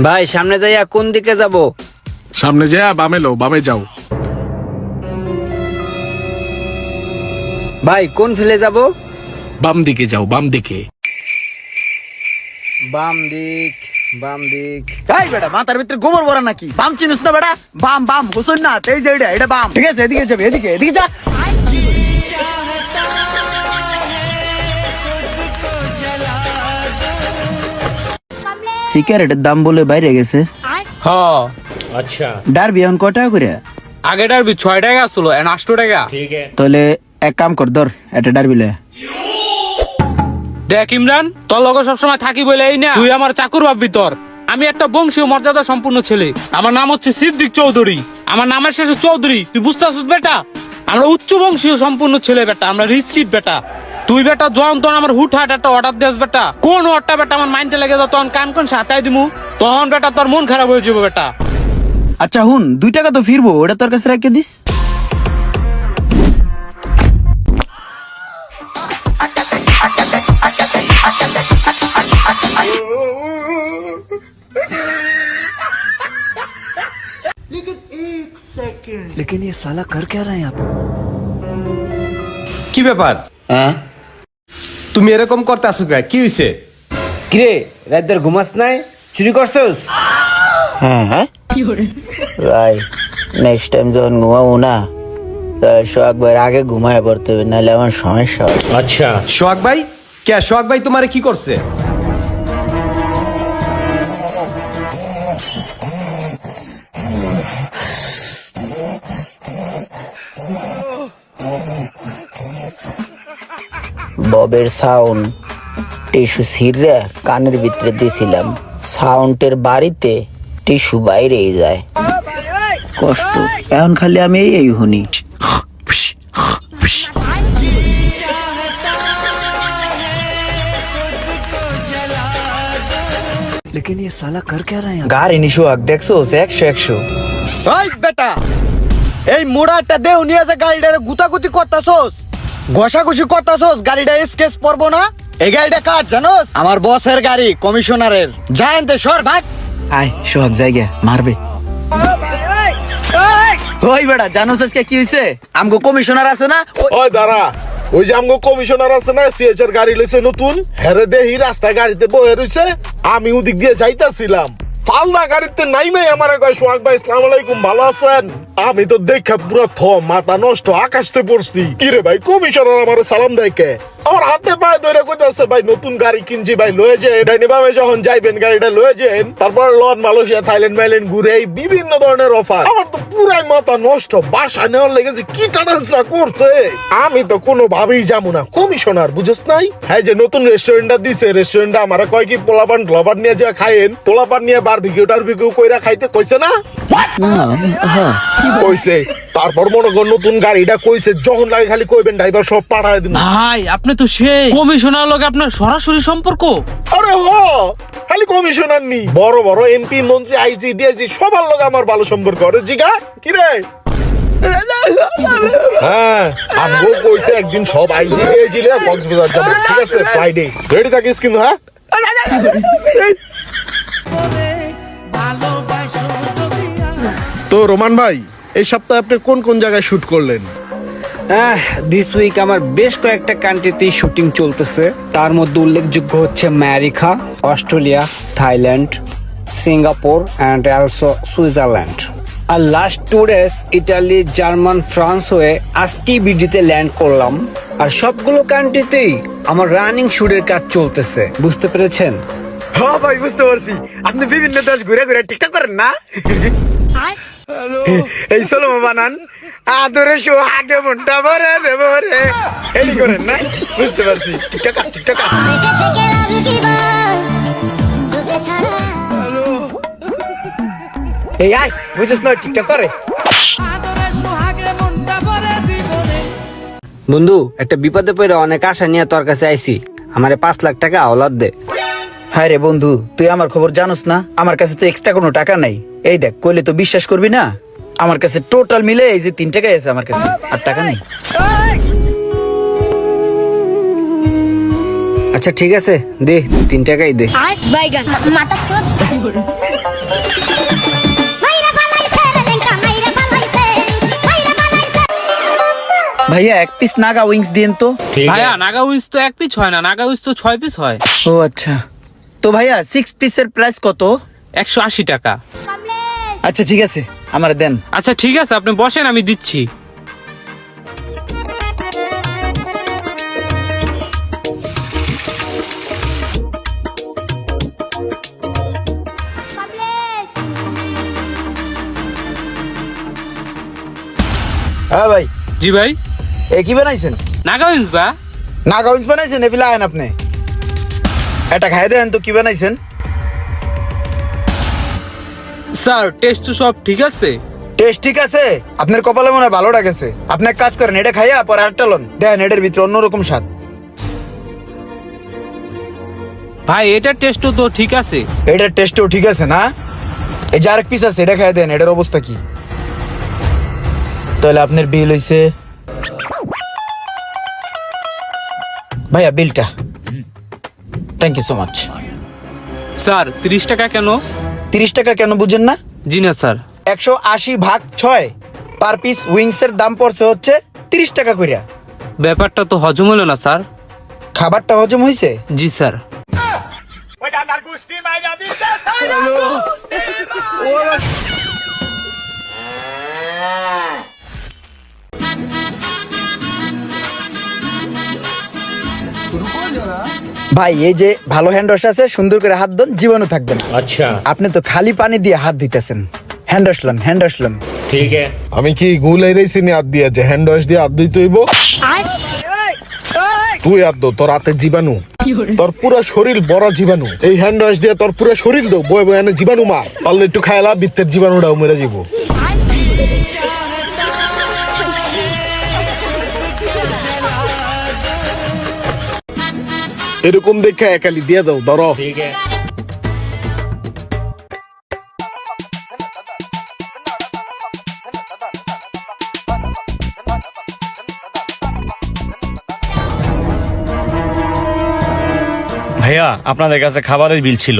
ভাই সামনে যাইয়া কোন দিকে যাব? সামনে যা, বামে লো, বামে যাও। ভাই কোন ফেলে যাব? বাম দিকে যাও, বাম দিকে। বাম দিক, বাম দিক। এই বেটা মাথার ভিতরে গোবর ভরা নাকি? বাম চিনিস না বেটা? বাম বাম হোসেন না, এই যে এটা বাম। ঠিক আছে, এদিকে যাবে, এদিকে এদিকে যা। সিগারেটের দাম বলে বাইরে গেছে। হ্যাঁ अच्छा ডারবি এখন কয় টাকা করে? আগেটার 6 টাকা ছিল এখন 8 টাকা। ठीक है তাহলে এক কাম কর, ধর এটা ডারবি লে। দেখ ইমরান, তোর লগে সবসময় থাকি বলে এই না তুই আমার চাকুর ভাববি। তোর আমি একটা বংশীয় মর্যাদা সম্পূর্ণ ছেলে। আমার নাম হচ্ছে সিদ্দিক চৌধুরী। আমার নামের শেষে চৌধুরী। তুই বুঝতে পারছিস বেটা? আমরা উচ্চ বংশীয় সম্পূর্ণ ছেলে বেটা, আমরা রিচ কিড বেটা। তুই বেটা যখন তখন আমার হুট হাট একটা অর্ডার দিস বেটা, কোন অর্ডারটা বেটা আমার মাইন্ডে লেগে যাও, তখন কান কোন সাতাই দিমু, তখন বেটা তোর মন খারাপ হয়ে যাবে বেটা। আচ্ছা হুন, 2 টাকা তো ফিরবো, ওটা তোর কাছে রেখে দিস। কি ব্যাপার? হ্যাঁ তুমি এরকম করতেছো কে? কি হইছে? কিরে, রাত ঘুমাস নাই? চুরি করছস? হ্যাঁ হ্যাঁ ভাই, নেক্সট টাইম যখন ঘুমাবো না, সোহাগ ভাইয়ের আগে ঘুমায় পড়তে হবে, নাহলে আমার সমস্যা হবে। अच्छा সোহাগ ভাই? কে সোহাগ ভাই তোমারে কি করছে? ববের সাউন্ড টিস্যু ছিঁড়ে কানের ভিতরে দিয়েছিলাম, সাউন্ডের বাড়িতে টিস্যু বাইরেই যায়, কষ্ট। এখন খালি আমি এই শুনি। গাড়ি নিশো দেখছো 100-100। ওই বেটা, এই মোড়াটা দেহ নিয়ে যে গাড়িটারে গুতাগুতি করতাছস, ঘষাঘষি করতাছস, গাড়িটা স্কেচ পড়বো না? এই গাড়িটা কার জানোস? আমার বসের গাড়ি, কমিশনারের। জানতে সর ভাগ। আয় সোহাগ জায়গা মারবে। ওই বেটা জানোস আজকে কি হইছে? আমগো কমিশনার আছে না? ওই দাঁড়া, ওই যে আমগো কমিশনার আছে না, সিএচআর গাড়ি লইছে নতুন, হেরে দেহি রাস্তায় গাড়িতে বয়ে রইছে। আমি ওদিক দিয়ে যাইতাছিলাম, ফালনা গাড়িতে নাইমে আমারে কয়, সোহাগ ভাই আসসালামু আলাইকুম, ভালো আছেন? আমি তো দেখা পুরো মাথা নষ্ট, আকাশতে পড়ছি। কি রে ভাই, কমিশনার আমারে সালাম দেয় কে? আমার হাতে পায়ে ধরে কইতাছে, ভাই নতুন গাড়ি কিনছি ভাই, লয়ে যান ডাইনে বামে যখন যাইবেন গাড়িটা লয়ে যান, তারপর লন মালয়েশিয়া থাইল্যান্ড মাইল্যান্ড ঘুরে এই বিভিন্ন ধরনের অফার। আমার তো পুরাই মাথা নষ্ট, বাসা নেওয়ার লেগেছে কি টানাসরা করছে। আমি তো কোনো ভাবেই যাবো না, কমিশনার বুঝছ নাই? হ্যাঁ, যে নতুন রেস্টুরেন্টটা দিছে, রেস্টুরেন্টটা আমার কয় কি পোলাপান গ্লোবার নিয়ে যা খাইেন, পোলাপান নিয়ে বারবিকিউ টারবিকিউ কইরা খাইতে কইছে না? কইছে। তারপর মনে কর নতুন গাড়িটা কইছে, যখন লাগে খালি কইবেন ড্রাইভার সব পাঠায় দিন। ভাই আপনি তো সেই কমিশনার লগে আপনার সরাসরি সম্পর্ক। আরে হ, খালি কমিশনার নি, বড় বড় এমপি মন্ত্রী আইজি ডিআইজি সবার লগে আমার ভালো সম্পর্ক। আরে জিগা কি রে? হ্যাঁ, আমগো কইছে একদিন সব আইজি ডিআইজি লে কক্সবাজার যাবে, ঠিক আছে? ফ্রাইডে রেডি থাকিস কিন্তু। হ্যাঁ তো রোমান ভাই, এই সপ্তাহে আপনি কোন কোন জায়গায় শুট করলেন? দিস উইক আমার বেশ কয়েকটা কান্ট্রিতেই শুটিং চলতেছে। তার মধ্যে উল্লেখযোগ্য হচ্ছে America, Australia, Thailand, Singapore and also Switzerland. আর last 2 days Italy, German, France হয়ে আজকেই বিডিতে ল্যান্ড করলাম। আর সবগুলো কান্ট্রিতেই আমার রানিং শুটের কাজ চলতেছে, বুঝতে পেরেছেন? হ্যাঁ ভাই, বুঝতে পারছি। আপনি বিভিন্ন দেশ ঘুরে ঘুরে টিকটক করেন না? এই চলো বানান, আদরে সোহাগে মনটা ভরে দেব রে, এডি করেন না? বুঝতে পারছি। TikTok TikTok. এই আয়, বুঝছিস না টিকটক করে? বন্ধু, একটা বিপদে পড়ে অনেক আশা নিয়ে তোর কাছে আইছি, আমারে 5 লাখ টাকা আওলাদ দে। হায় রে বন্ধু, তুই আমার খবর জানোস না? আমার কাছে তো এক্সট্রা কোনো টাকা নাই। এই দেখ, কইলে তো বিশ্বাস করবি না। আমার কাছে টোটাল মিলে এই যে 3 টাকাই আছে আমার কাছে, আর টাকা নেই। আচ্ছা ঠিক আছে, দে 3 টাকাই দে। বাইগান মাথা ভাইয়া এক পিস নাগা উইংস দিন তো। ভাইয়া নাগা উইস তো 1 পিস হয় না, নাগা উইস তো 6 পিস হয়। ও আচ্ছা, তো ভাইয়া 6 পিসের প্রাইস কত? 180 টাকা। আচ্ছা ঠিক আছে, আমার দেন। আচ্ছা ঠিক আছে, আপনি বসেন, আমি দিচ্ছি। হ্যাঁ ভাই, জি ভাই। এ কি বানাইছেন? নাগা উইস বা নাগা উইংস বানাইছেন? এপিলা আয়েন আপনি, এটা খাই দেন তো কি বানাইছেন। স্যার, টেস্ট তো সব ঠিক আছে। টেস্ট ঠিক আছে, আপনার কপালে মনে হয় ভালোটা গেছে। আপনি এক কাজ করেন, এটা খাইয়া পরে আরেকটা লন, দেখেন এটার ভিতরে অন্যরকম স্বাদ। ভাই এটার টেস্টও তো ঠিক আছে। এটার টেস্টও ঠিক আছে না? এই যে আরেক পিস আছে, এটা খাই দেন, এটার অবস্থা কি? তাহলে আপনার বিল হইছে, ভাইয়া বিলটা। Thank you so much. Sir 30 টাকা কেন? 30 টাকা কেন বুঝেন না? জি না স্যার। 180 ভাগ 6 পার পিস উইংসের দাম পড়ছে হচ্ছে 30 টাকা কইরা। ব্যাপারটা তো হজম হলো না স্যার। খাবারটা হজম হইছে? জি স্যার। ভাই এই যে ভালো হ্যান্ড ওয়াশ আছে, সুন্দর করে হাত ধুন, জীবাণু থাকবে না। अच्छा আপনি তো খালি পানি দিয়ে হাত ধুইতেছেন। হ্যান্ড ওয়াশ লন, হ্যান্ড ওয়াশ লন। ठीक है। আমি কি গুল এরাইছি নি হাত দিয়া যে হ্যান্ড ওয়াশ দিয়ে হাত ধুইতে হইব? তুই হাত দো, তোর হাতে জীবাণু, তোর পুরো শরীর বড় জীবাণু। এই হ্যান্ড ওয়াশ দিয়ে তোর পুরো শরীর দো, বয়ে বয়ে এনে জীবাণু মার, পারলে একটু খাইলা ভিতরের জীবাণুটাও মরে যাব। এরকম দেখে একালি দিয়ে দাও, ধরো। ठीक है। ভাইয়া আপনাদের কাছে খাবারের বিল ছিল।